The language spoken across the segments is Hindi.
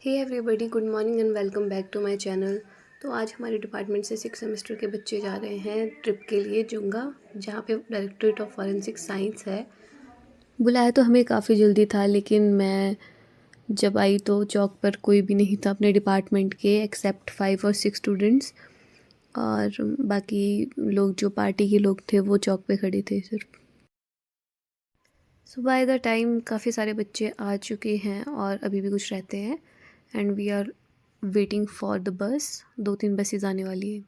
Hey everybody, good morning and welcome back to my channel. तो आज हमारे डिपार्टमेंट से 6 सेमेस्टर के बच्चे जा रहे हैं ट्रिप के लिए जुंगा, जहाँ पे डायरेक्टरेट ऑफ फॉरेंसिक साइंस है। बुलाया तो हमें काफ़ी जल्दी था, लेकिन मैं जब आई तो चौक पर कोई भी नहीं था अपने डिपार्टमेंट के एक्सेप्ट 5 और 6 स्टूडेंट्स, और बाकी लोग जो पार्टी के लोग थे वो चौक पे खड़े थे सिर्फ। सो बाय द टाइम काफ़ी सारे बच्चे आ चुके हैं और अभी भी कुछ रहते हैं, and we are waiting for the bus. 2-3 buses आने वाली है।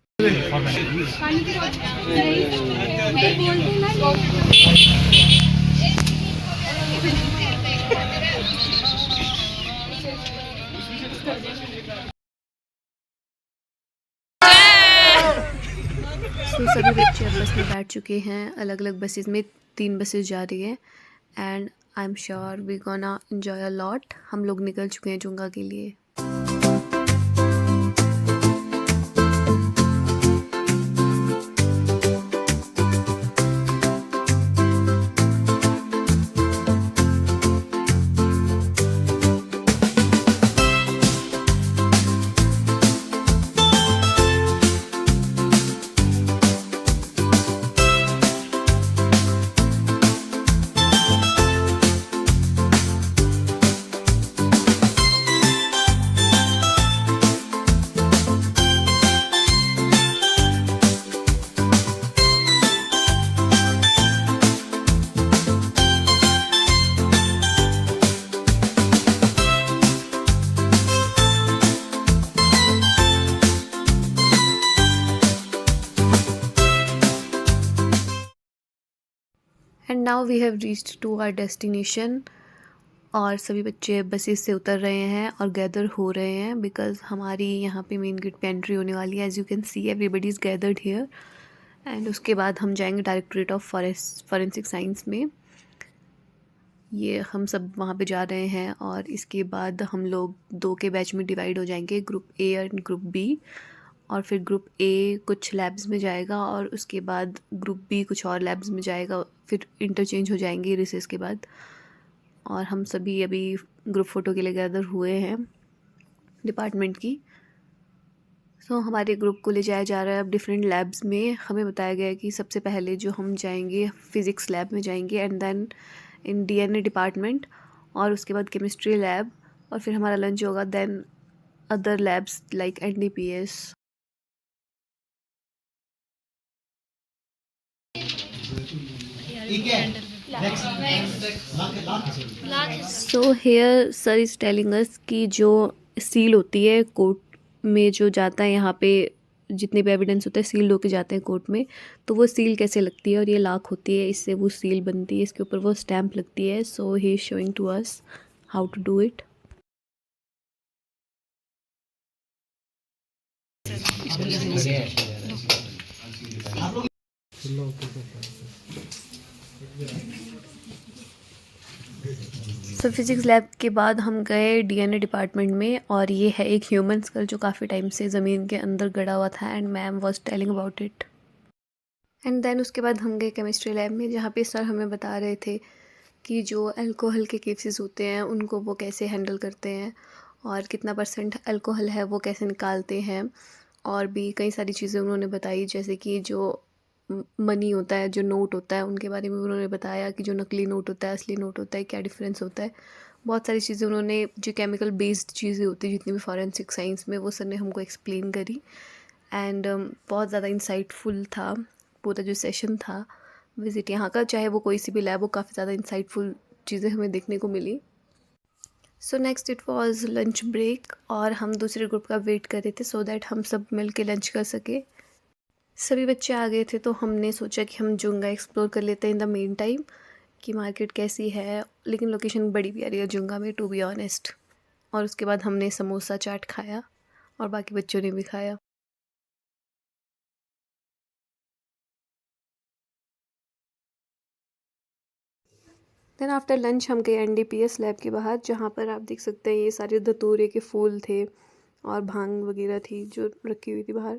तो सभी बच्चे अब बस में बैठ चुके हैं, अलग अलग बसेज में 3 बसेज जा रही है, and I am sure we gonna enjoy a lot. हम लोग निकल चुके हैं जुंगा के लिए। And now we have reached to our destination, और सभी बच्चे बसेस से उतर रहे हैं और गैदर हो रहे हैं बिकॉज हमारी यहाँ पे मेन गेट पे एंट्री होने वाली है। As you can see everybody is gathered here, and उसके बाद हम जाएंगे डायरेक्टरेट ऑफ फॉरेंसिक साइंस में। ये हम सब वहाँ पे जा रहे हैं, और इसके बाद हम लोग 2 के बैच में डिवाइड हो जाएंगे, group A and group B. और फिर ग्रुप ए कुछ लैब्स में जाएगा और उसके बाद ग्रुप बी कुछ और लैब्स में जाएगा, फिर इंटरचेंज हो जाएंगे रिसेस के बाद। और हम सभी अभी ग्रुप फ़ोटो के लिए गैदर हुए हैं डिपार्टमेंट की। सो हमारे ग्रुप को ले जाया जा रहा है अब डिफरेंट लैब्स में। हमें बताया गया है कि सबसे पहले जो हम जाएंगे फ़िज़िक्स लैब में जाएंगे, and then in DNA department, और उसके बाद केमिस्ट्री लैब, और फिर हमारा लंच होगा, then other labs like NDPS. So here sir is telling us कि जो सील होती है कोर्ट में जो जाता है, यहाँ पे जितने भी एविडेंस होता है सील होके जाते हैं कोर्ट में, तो वो सील कैसे लगती है, और ये लाख होती है, इससे वो सील बनती है, इसके ऊपर वो स्टैम्प लगती है। So he is showing to us how to do it. So physics lab के बाद हम गए डीएनए डिपार्टमेंट में, और ये है एक ह्यूमन स्कल जो काफ़ी टाइम से ज़मीन के अंदर गड़ा हुआ था, and ma'am was telling about it. And then उसके बाद हम गए केमिस्ट्री लैब में, जहाँ पे सर हमें बता रहे थे कि जो अल्कोहल के केसेस होते हैं उनको वो कैसे हैंडल करते हैं, और कितना परसेंट अल्कोहल है वो कैसे निकालते हैं। और भी कई सारी चीज़ें उन्होंने बताई, जैसे कि जो मनी होता है, जो नोट होता है, उनके बारे में उन्होंने बताया कि जो नकली नोट होता है, असली नोट होता है, क्या डिफरेंस होता है। बहुत सारी चीज़ें उन्होंने, जो केमिकल बेस्ड चीज़ें होती हैं जितनी भी फॉरेंसिक साइंस में, वो सर ने हमको एक्सप्लेन करी। एंड बहुत ज़्यादा इंसाइटफुल था पूरा जो सेशन था विज़िट यहाँ का, चाहे वो कोई सी भी लैब हो, काफ़ी ज़्यादा इंसाइटफुल चीज़ें हमें देखने को मिली। So next it was lunch break, और हम दूसरे ग्रुप का वेट कर रहे थे सो दैट हम सब मिल के लंच कर सके। सभी बच्चे आ गए थे, तो हमने सोचा कि हम जुंगा एक्सप्लोर कर लेते हैं इन द मेन टाइम, कि मार्केट कैसी है। लेकिन लोकेशन बड़ी प्यारी है जुंगा में, टू बी ऑनेस्ट। और उसके बाद हमने समोसा चाट खाया, और बाकी बच्चों ने भी खाया। देन आफ्टर लंच हम गए एनडीपीएस लैब के बाहर, जहाँ पर आप देख सकते हैं ये सारे धतूरे के फूल थे और भांग वगैरह थी जो रखी हुई थी बाहर।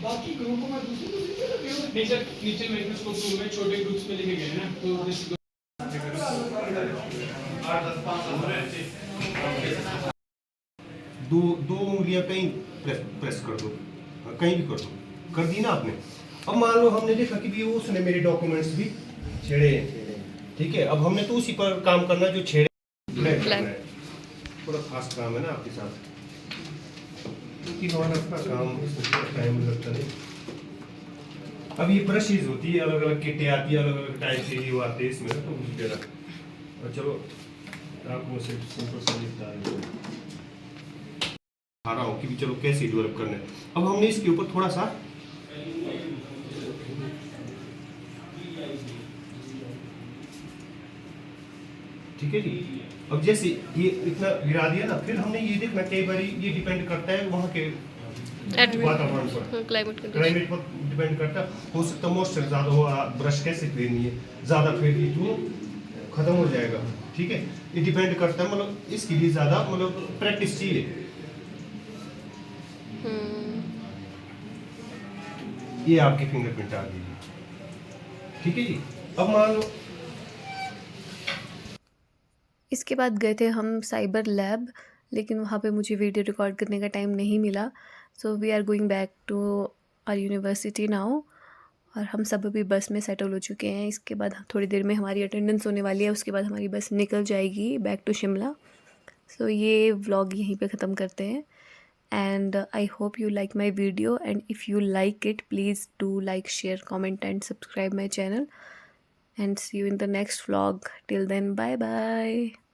बाकी ग्रुप को मैं दूसरे नीचे नीचे माइक्रोस्कोप रूम में छोटे ग्रुप्स में लेके गए ना तो दिस 2 उंगलियां कहीं प्रेस कर दो, कहीं भी कर दो, कर दी ना आपने। अब मान लो हमने देखा कि भी उसने मेरे डॉक्यूमेंट्स भी छेड़े हैं, ठीक है। अब हमने तो उसी पर काम करना जो छेड़े ब्लैक करना है। थोड़ा फास्ट काम है ना आपके साथ, क्योंकि हमारा अपना काम इसमें टाइम लगता नहीं। अब ये ब्रशेज होती है, अलग अलग किटें आती है, अलग अलग टाइप के ये आते हैं इसमें, तो उसी तरह। और चलो आपको सिंपल सा दिखता है आ रहा हूँ कि भी चलो कैसे डेवलप करना है। अब हमने इसके ऊपर थोड़ा सा ठीक है जी। अब जैसे ये इतना गिरा दिया ना, फिर हमने ये देखना कई बार ये डिपेंड करता है वहाँ के वातावरण पर, क्लाइमेट पर डिपेंड करता है। हो सकता है मॉइस्चर ज़्यादा हो, ब्रश कैसे फेरनी है, ज़्यादा फेर दी तो खत्म हो जाएगा, ठीक है। ये डिपेंड करता है, मतलब इसके लिए ज़्यादा मतलब प्रैक्टिस चाहिए। ये आपके फिंगरप्रिंट आ गई, ठीक है जी। अब मान लो इसके बाद गए थे हम साइबर लैब, लेकिन वहाँ पे मुझे वीडियो रिकॉर्ड करने का टाइम नहीं मिला। So we are going back to our university now. और हम सब अभी बस में सेटल हो चुके हैं। इसके बाद थोड़ी देर में हमारी अटेंडेंस होने वाली है, उसके बाद हमारी बस निकल जाएगी बैक टू शिमला। सो ये व्लॉग यहीं पे ख़त्म करते हैं। And I hope you like my video, and if you like it, please do like, share, comment and subscribe my channel, and see you in the next vlog. Till then, bye bye.